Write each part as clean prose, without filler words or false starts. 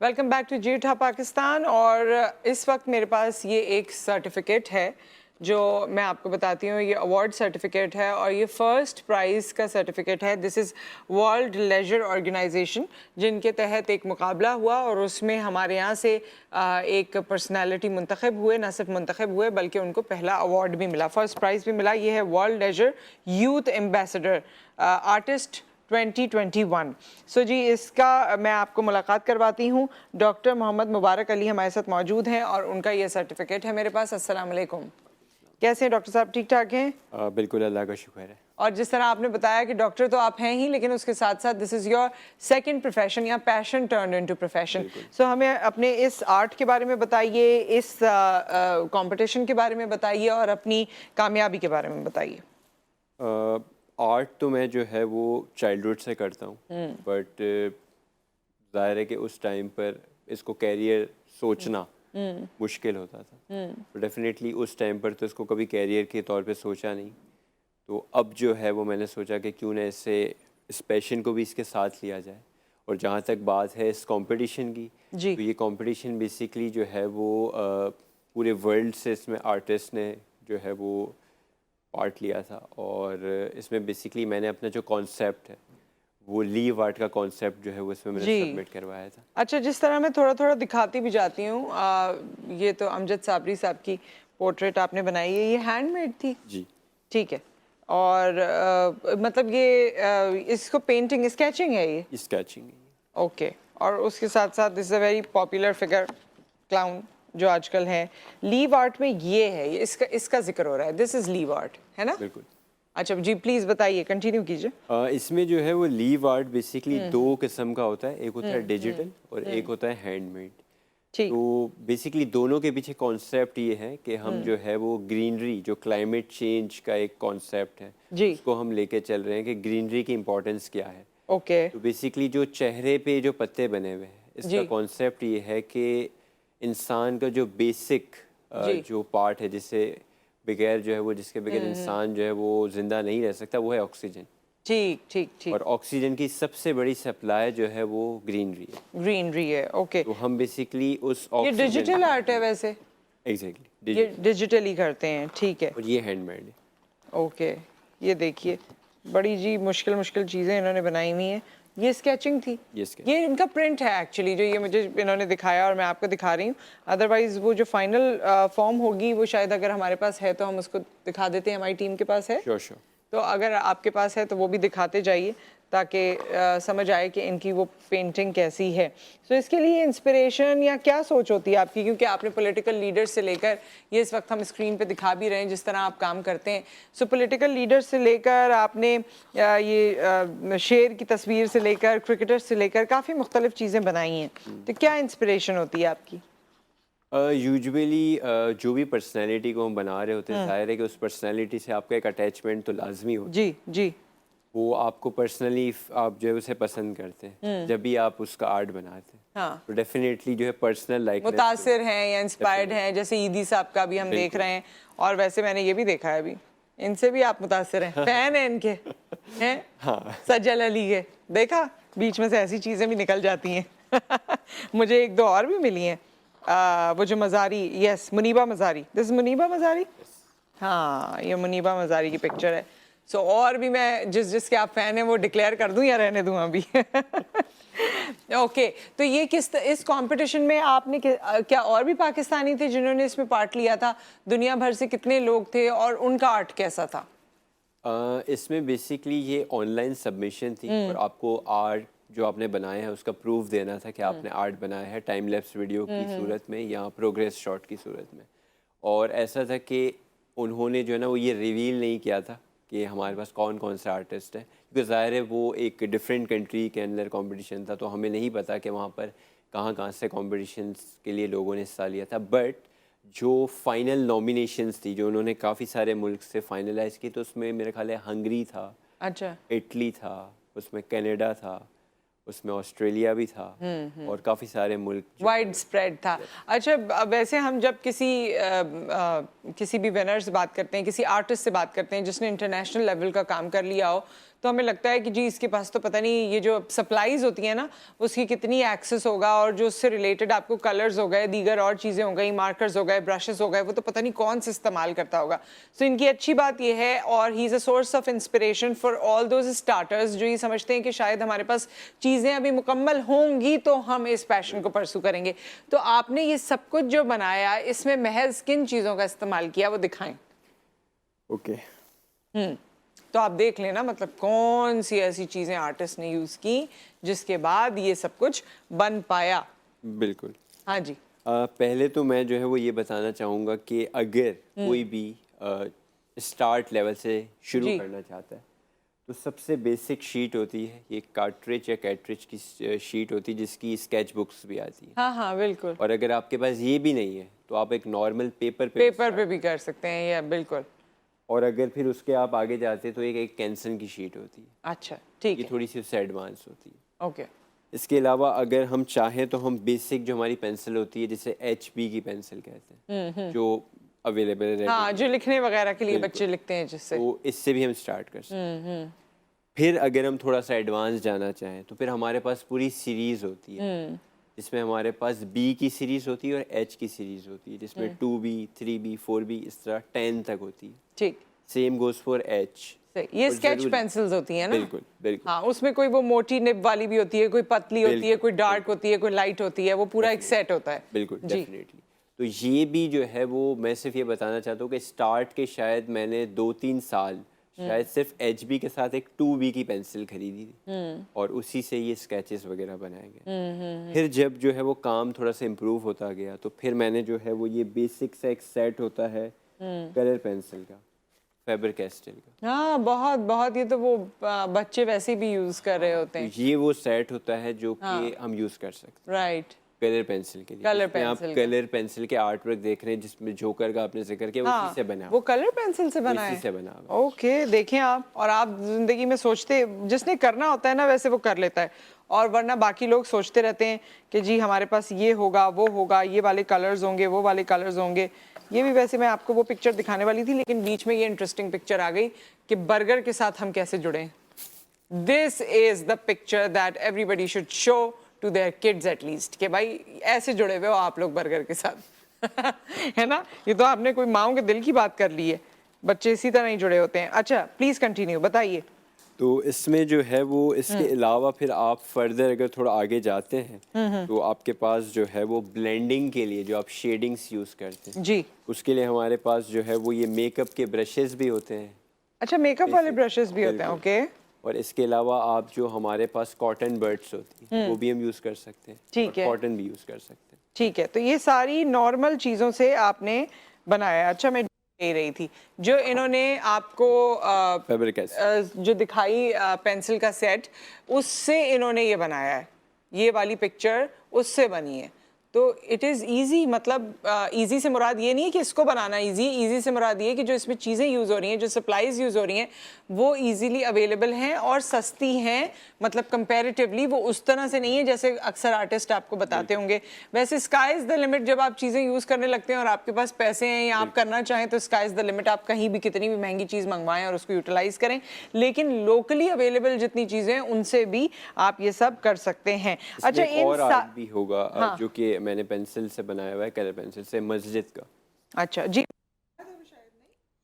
Welcome back to जी उठा पाकिस्तान। और इस वक्त मेरे पास ये एक सर्टिफिकेट है जो मैं आपको बताती हूँ। ये अवार्ड सर्टिफिकेट है और ये फर्स्ट प्राइज़ का सर्टिफिकेट है। This is world leisure organisation, जिनके तहत एक मुकाबला हुआ और उसमें हमारे यहाँ से एक पर्सनालिटी मुंतखब हुए। न सिर्फ मुंतखब हुए बल्कि उनको पहला अवार्ड भी मिला, फर्स्ट प्राइज़ भी मिला। ये है world leisure youth ambassador artist 2021। So जी, इसका मैं आपको मुलाकात करवाती हूँ। डॉक्टर मोहम्मद मुबारक अली हमारे साथ मौजूद हैं और उनका ये सर्टिफिकेट है मेरे पास। अस्सलाम वालेकुम। कैसे हैं डॉक्टर साहब, ठीक ठाक हैं? बिल्कुल, अल्लाह का शुक्र है। और जिस तरह आपने बताया कि डॉक्टर तो आप हैं ही, लेकिन उसके साथ साथ this is your second profession या पैशन टर्न इनटू प्रोफेशन। सो हमें अपने इस आर्ट के बारे में बताइए, इस कंपटीशन के बारे में बताइए और अपनी कामयाबी के बारे में बताइए। आर्ट तो मैं जो है वो चाइल्डहुड से करता हूँ, बट ज़ाहिर है कि उस टाइम पर इसको कैरियर सोचना मुश्किल होता था। तो डेफिनेटली उस टाइम पर तो इसको कभी कैरियर के तौर पे सोचा नहीं। तो अब जो है वो मैंने सोचा कि क्यों ना इससे इस पैशन को भी इसके साथ लिया जाए। और जहाँ तक बात है इस कंपटीशन की, तो ये कंपटीशन बेसिकली जो है वो पूरे वर्ल्ड से इसमें आर्टिस्ट ने जो है वो पार्ट लिया था। और इसमें बेसिकली मैंने अपना जो कॉन्सेप्ट है वो लीव आर्ट का कॉन्सेप्ट जो है वो इसमें मैंने सबमिट करवाया था। अच्छा, जिस तरह मैं थोड़ा थोड़ा दिखाती भी जाती हूँ, ये तो अमजद साबरी साहब की पोर्ट्रेट आपने बनाई है, ये हैंडमेड थी जी, ठीक है। और मतलब ये इसको पेंटिंग स्केचिंग है, ये स्केचिंग। ओके। और उसके साथ साथ this is a very popular figure clown जो आजकल है। लीव आर्ट में ये है, ये इसका जिक्र हो रहा है, दिस इज़ लीव आर्ट, है ना? बिल्कुल। अच्छा जी, प्लीज़ बताइए, कंटिन्यू कीजिए। इसमें जो है वो लीव आर्ट बेसिकली दो किस्म का होता है, एक होता है डिजिटल और एक होता है हैंडमेड। तो बेसिकली दोनों के पीछे कॉन्सेप्ट ये है कि हम जो है वो ग्रीनरी, जो क्लाइमेट चेंज का एक कॉन्सेप्ट है, उसको हम लेके चल रहे हैं कि ग्रीनरी की इम्पोर्टेंस क्या है। ओके। तो बेसिकली जो चेहरे पे जो पत्ते बने हुए हैं, इसका कॉन्सेप्ट ये है कि इंसान का जो बेसिक जो पार्ट है, जिससे बगैर जो है वो जिसके बगैर इंसान जो है वो जिंदा नहीं रह सकता, वो है ऑक्सीजन। ठीक ठीक ठीक। और ऑक्सीजन की सबसे बड़ी सप्लाई जो है वो ग्रीनरी है। ग्रीनरी है, ओके। तो हम बेसिकली उस ये ऑक्सीजन, डिजिटल आर्ट है वैसे? एग्जैक्टली, ये डिजिटली करते हैं, ठीक है। और ये हैंडमेड है। ओके, ये देखिए बड़ी जी मुश्किल मुश्किल चीज़ें इन्होंने बनाई हुई हैं। ये स्केचिंग थी, ये इनका प्रिंट है एक्चुअली, जो ये मुझे इन्होंने दिखाया और मैं आपको दिखा रही हूँ। अदरवाइज़ वो जो फाइनल फॉर्म होगी वो शायद अगर हमारे पास है तो हम उसको दिखा देते हैं, हमारी टीम के पास है। Sure sure. तो अगर आपके पास है तो वो भी दिखाते जाइए ताकि समझ आए कि इनकी वो पेंटिंग कैसी है। सो इसके लिए इंस्पिरेशन या क्या सोच होती है आपकी, क्योंकि आपने पॉलिटिकल लीडर से लेकर, ये इस वक्त हम स्क्रीन पे दिखा भी रहे हैं जिस तरह आप काम करते हैं। सो पॉलिटिकल लीडर से लेकर आपने ये शेर की तस्वीर से लेकर क्रिकेटर से लेकर काफ़ी मुख्तलिफ चीज़ें बनाई हैं। तो क्या इंस्पिरेशन होती है आपकी? यूजुअली जो भी पर्सनैलिटी को हम बना रहे होते हैं, जाहिर है कि उस पर्सनैलिटी से आपका एक अटैचमेंट तो लाजमी होता है। जी जी। वो आपको पर्सनली आप जो है उसे पसंद करते हैं जब भी आप उसका आर्ट बनाते हैं। हाँ, तो डेफिनेटली जो है पर्सनल लाइकनेस मुतासिर हैं या इंस्पायर्ड हैं, जैसे ईदी साहब का भी हम देख रहे हैं। और वैसे मैंने ये भी देखा है, अभी इनसे भी आप मुतासिर हैं, फैन हैं इनके, हैं? हाँ। सज्जल अली के देखा, बीच में से ऐसी चीज़ें भी निकल जाती हैं। मुझे एक दो और भी मिली हैं। वो जो मज़ारी, यस, मुनीबा मज़ारी, दिस मुनीबा मज़ारी, हाँ ये मुनीबा मज़ारी की पिक्चर है। सो और भी मैं जिसके आप फ़ैन हैं वो डिक्लेयर कर दूं या रहने दूं अभी? ओके। तो ये इस कंपटीशन में आपने क्या और भी पाकिस्तानी थे जिन्होंने इसमें पार्ट लिया था? दुनिया भर से कितने लोग थे और उनका आर्ट कैसा था? इसमें बेसिकली ये ऑनलाइन सबमिशन थी और आपको आर्ट जो आपने बनाया है उसका प्रूफ देना था कि आपने आर्ट बनाया है, टाइम लैप्स वीडियो की सूरत में या प्रोग्रेस शॉट की सूरत में। और ऐसा था कि उन्होंने जो है ना वो ये रिवील नहीं किया था कि हमारे पास कौन कौन से आर्टिस्ट हैं, क्योंकि ज़ाहिर है वो एक डिफरेंट कंट्री के अंदर कंपटीशन था, तो हमें नहीं पता कि वहाँ पर कहाँ कहाँ से कंपटीशंस के लिए लोगों ने हिस्सा लिया था। बट जो फाइनल नॉमिनेशंस थी जो उन्होंने काफ़ी सारे मुल्क से फाइनलाइज की, तो उसमें मेरे ख्याल है हंगरी था, अच्छा, इटली था, उसमें कनाडा था, उसमें ऑस्ट्रेलिया भी था और काफ़ी सारे मुल्क वाइड स्प्रेड था। अच्छा, वैसे हम जब किसी भी विनर से बात करते हैं, किसी आर्टिस्ट से बात करते हैं जिसने इंटरनेशनल लेवल का काम कर लिया हो, तो तो हमें लगता है कि जी इसके पास तो पता नहीं ये जो सप्लाईज होती हैं ना उसकी कितनी एक्सेस होगा, और जो उससे रिलेटेड आपको कलर्स हो गए, दीगर और चीज़ें हो गई, मार्कर्स हो गए, ब्रशेस हो गए, वो तो पता नहीं कौन से इस्तेमाल करता होगा। सो इनकी अच्छी बात ये है, और he is a source of inspiration for all those starters जो ये समझते हैं कि शायद हमारे पास चीज़ें अभी मुकम्मल होंगी तो हम इस पैशन को परसू करेंगे। तो आपने ये सब कुछ जो बनाया इसमें महज किन चीज़ों का इस्तेमाल किया, वो दिखाएं। ओके तो आप देख लेना, मतलब कौन सी ऐसी चीजें आर्टिस्ट ने यूज की जिसके बाद ये सब कुछ बन पाया। बिल्कुल। हाँ जी। पहले तो मैं जो है वो ये बताना चाहूँगा कि अगर कोई भी स्टार्ट लेवल से शुरू जी। करना चाहता है तो सबसे बेसिक शीट होती है, ये कार्ट्रिज या कैट्रिज की शीट होती है जिसकी स्केच बुक्स भी आती है। हाँ हाँ बिल्कुल। और अगर आपके पास ये भी नहीं है तो आप एक नॉर्मल पेपर पेपर पे भी कर सकते हैं, या बिल्कुल। और अगर फिर उसके आप आगे जाते तो एक कैंसन की शीट होती है, अच्छा ठीक ये है। थोड़ी सी उससे एडवांस होती है। ओके। इसके अलावा अगर हम चाहें तो हम बेसिक जो हमारी पेंसिल होती है जिसे HB की पेंसिल कहते हैं, जो अवेलेबल है, हाँ जो लिखने वगैरह के लिए बिल्कुल। बच्चे लिखते हैं जिससे, तो इससे भी हम स्टार्ट कर सकते हैं। फिर अगर हम थोड़ा सा एडवांस जाना चाहें तो फिर हमारे पास पूरी सीरीज होती है जिसमें हमारे पास B की सीरीज होती है और H की सीरीज होती है, जिसमें 2B 3B 4B इस तरह 10 तक होती है। ठीक। Same goes for H। सही। ये और स्केच जरूरी- पेंसिल्स होती हैं ना? बिल्कुल बिल्कुल। हाँ, उसमें कोई वो मोटी निब वाली भी होती है, कोई पतली होती है, बिल्कुल, कोई डार्क होती है, कोई लाइट होती है, वो पूरा एक सेट होता है। बिल्कुल जी। डेफिनेटली। तो ये भी जो है वो मैं सिर्फ ये बताना चाहता हूँ कि स्टार्ट के शायद मैंने 2-3 साल शायद सिर्फ HB के साथ एक 2B की पेंसिल खरीदी थी और उसी से ये स्केचेस वगैरह बनाए गए। फिर जब जो है वो काम थोड़ा सा इम्प्रूव होता गया तो फिर मैंने जो है वो ये बेसिक सा एक सेट होता है कलर पेंसिल का, फैबर कैस्टल का। हाँ बहुत बहुत, ये तो वो बच्चे वैसे भी यूज कर रहे होते हैं। तो ये वो सेट होता है जो कि हम यूज़ कर सकते हैं राइट। कलर पेंसिल के लिए। कलर इसमें आप पेंसिल का। कलर पेंसिल के आर्ट वर्क देख रहे हैं जिसमें जोकर का आपने जिक्र किया, हाँ उसी से बना वो कलर पेंसिल से बना उसी है। से बना हुआ। ओके देखें आप, और आप जिंदगी में सोचते, जिसने करना होता है ना वैसे वो कर लेता है, और वरना बाकी लोग सोचते रहते हैं कि जी हमारे पास ये होगा, वो होगा, ये वाले कलर्स होंगे, वो वाले कलर्स होंगे। ये भी वैसे मैं आपको वो पिक्चर दिखाने वाली थी, लेकिन बीच में ये इंटरेस्टिंग पिक्चर आ गई कि बर्गर के साथ हम कैसे जुड़े। This is the picture that everybody should show to their kids at least, कि भाई ऐसे जुड़े हुए हो आप लोग बर्गर के साथ। है ना? ये तो आपने कोई माओ के दिल की बात कर ली है, बच्चे इसी तरह ही जुड़े होते हैं। अच्छा प्लीज कंटिन्यू, बताइए। तो इसमें जो है वो इसके अलावा फिर आप फर्दर अगर थोड़ा आगे जाते हैं तो आपके पास जो है वो ब्लेंडिंग के लिए जो आप शेडिंग्स यूज़ करते हैं जी। उसके लिए हमारे पास जो है वो ये मेकअप के ब्रशेस भी होते हैं। अच्छा मेकअप वाले ब्रशेस भी होते हैं। बिल्कुल। ओके और इसके अलावा आप जो हमारे पास कॉटन बर्ड्स होती हैं वो भी हम यूज़ कर सकते हैं। ठीक है। कॉटन भी यूज़ कर सकते हैं। ठीक है, तो ये सारी नॉर्मल चीज़ों से आपने बनाया। अच्छा मैं कह रही थी जो इन्होंने आपको फैबर कैस्टल जो दिखाई पेंसिल का सेट, उससे इन्होंने ये बनाया है, ये वाली पिक्चर उससे बनी है। तो इट इज़ ईजी, मतलब ईजी से मुराद ये नहीं है कि इसको बनाना ईजी से मुराद ये है कि जो इसमें चीज़ें यूज़ हो रही हैं, जो सप्लाईज यूज़ हो रही हैं, वो ईजीली अवेलेबल हैं और सस्ती हैं। मतलब कंपैरेटिवली वो उस तरह से नहीं है जैसे अक्सर आर्टिस्ट आपको बताते होंगे। वैसे स्काई इज़ द लिमिट, जब आप चीज़ें यूज़ करने लगते हैं और आपके पास पैसे हैं या आप करना चाहें तो स्काई इज़ द लिमिट, आप कहीं भी कितनी भी महंगी चीज़ मंगवाएं और उसको यूटिलाइज करें। लेकिन लोकली अवेलेबल जितनी चीज़ें हैं उनसे भी आप ये सब कर सकते हैं। अच्छा इसमें एक और आर्ट भी होगा जो कि मैंने पेंसिल से बनाया हुआ है, कलर पेंसिल से, मस्जिद का। अच्छा जी,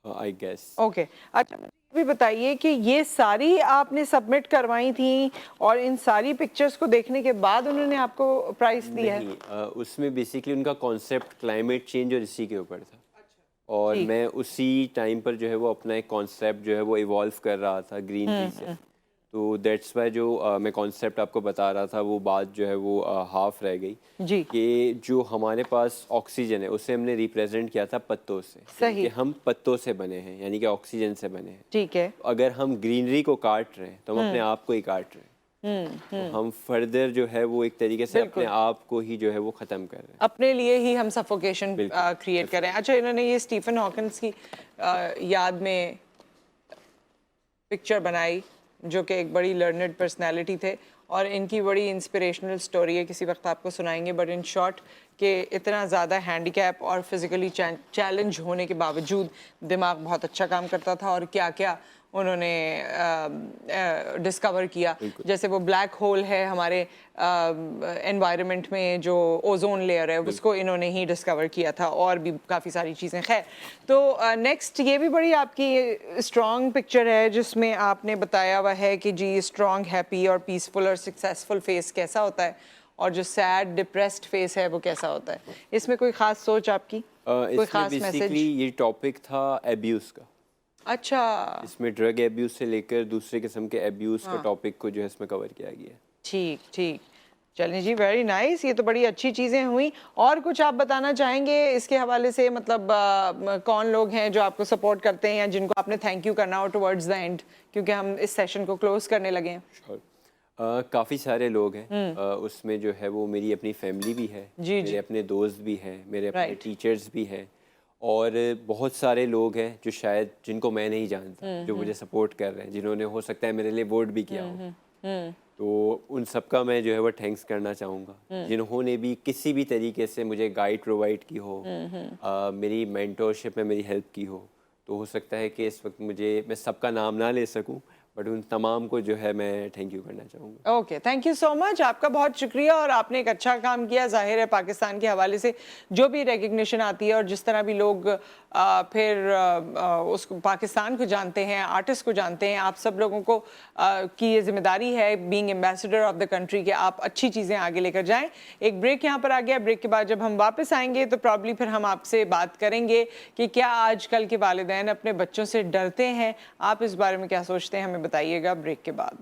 आई गेस। ओके। अच्छा मुझे ये भी बताइए कि ये सारी आपने सबमिट करवाई थी और इन सारी पिक्चर्स को देखने के बाद उन्होंने आपको प्राइस दिया है? नहीं, उसमें बेसिकली उनका कॉन्सेप्ट क्लाइमेट चेंज और इसी के ऊपर था। और मैं उसी टाइम पर जो है वो अपना एक कॉन्सेप्ट जो है वो इवॉल्व कर रहा था ग्रीनरी से। तो दैट्स वाई जो मैं कॉन्सेप्ट आपको बता रहा था वो बात जो है वो हाफ रह गई जी। कि जो हमारे पास ऑक्सीजन है उसे हमने रिप्रेजेंट किया था पत्तों से। सही। कि हम पत्तों से बने हैं, यानी कि ऑक्सीजन से बने हैं। ठीक है। अगर हम ग्रीनरी को काट रहे हैं तो हम अपने आप को ही काट रहे हैं। तो हम फर्दर जो है वो एक तरीके से अपने आप को ही जो है वो ख़त्म कर रहे हैं। अपने लिए ही हम सफोकेशन क्रिएट कर रहे हैं। अच्छा इन्होंने ये स्टीफन हॉकिंस की याद में पिक्चर बनाई जो कि एक बड़ी लर्नड पर्सनैलिटी थे और इनकी बड़ी इंस्पिरेशनल स्टोरी है, किसी वक्त आपको सुनाएंगे। बट इन शॉर्ट कि इतना ज़्यादा हैंडीकैप और फिज़िकली चैलेंज होने के बावजूद दिमाग बहुत अच्छा काम करता था और क्या क्या उन्होंने डिस्कवर किया, जैसे वो ब्लैक होल है हमारे एनवायरनमेंट में, जो ओजोन लेयर है उसको इन्होंने ही डिस्कवर किया था, और भी काफ़ी सारी चीज़ें। खैर, तो नेक्स्ट ये भी बड़ी आपकी स्ट्रॉन्ग पिक्चर है जिसमें आपने बताया हुआ है कि जी स्ट्रॉन्ग, हैप्पी और पीसफुल और सक्सेसफुल फेस कैसा होता है, और जो सैड डिप्रेस्ड फेस है वो कैसा होता है। इसमें कोई ख़ास सोच आपकी, कोई ख़ास मैसेज? बेसिकली ये टॉपिक था एब्यूज़ का। अच्छा, इसमें ड्रग एब्यूज़ से लेकर दूसरे किस्म के एब्यूज़ का टॉपिक को जो है इसमें कवर किया गया है। ठीक ठीक, चलें जी, वेरी नाइस, ये तो बड़ी अच्छी चीज़ें हुई। और कुछ आप बताना चाहेंगे इसके हवाले से, मतलब कौन लोग हैं जो आपको सपोर्ट करते हैं या जिनको आपने थैंक यू करना हो टुवर्ड्स द एंड, क्योंकि हम इस सेशन को क्लोज करने लगे हैं। श्योर, काफ़ी सारे लोग हैं। उसमें जो है वो मेरी अपनी फैमिली भी है, जी, मेरे अपने दोस्त भी हैं, मेरे अपने Right. टीचर्स भी हैं, और बहुत सारे लोग हैं जो शायद जिनको मैं नहीं जानता, जो मुझे सपोर्ट कर रहे हैं, जिन्होंने हो सकता है मेरे लिए वोट भी किया हो। तो उन सबका मैं जो है वो थैंक्स करना चाहूँगा, जिन्होंने भी किसी भी तरीके से मुझे गाइड प्रोवाइड की हो, मेरी मेंटोरशिप में मेरी हेल्प की हो। तो हो सकता है कि इस वक्त मैं सबका नाम ना ले सकूं, बट उन तमाम को जो है मैं थैंक यू करना चाहूँगा। Okay, thank you so much, आपका बहुत शुक्रिया, और आपने एक अच्छा काम किया। जाहिर है पाकिस्तान के हवाले से जो भी रिकग्निशन आती है और जिस तरह भी लोग फिर उसको पाकिस्तान को जानते हैं, आर्टिस्ट को जानते हैं, आप सब लोगों को की ये जिम्मेदारी है being ambassador of the country कि आप अच्छी चीज़ें आगे लेकर जाएं। एक ब्रेक यहाँ पर आ गया, ब्रेक के बाद जब हम वापस आएंगे तो प्रॉब्ली फिर हम आपसे बात करेंगे कि क्या आजकल के वालिदैन अपने बच्चों से डरते हैं। आप इस बारे में क्या सोचते हैं, हमें बताइएगा ब्रेक के बाद।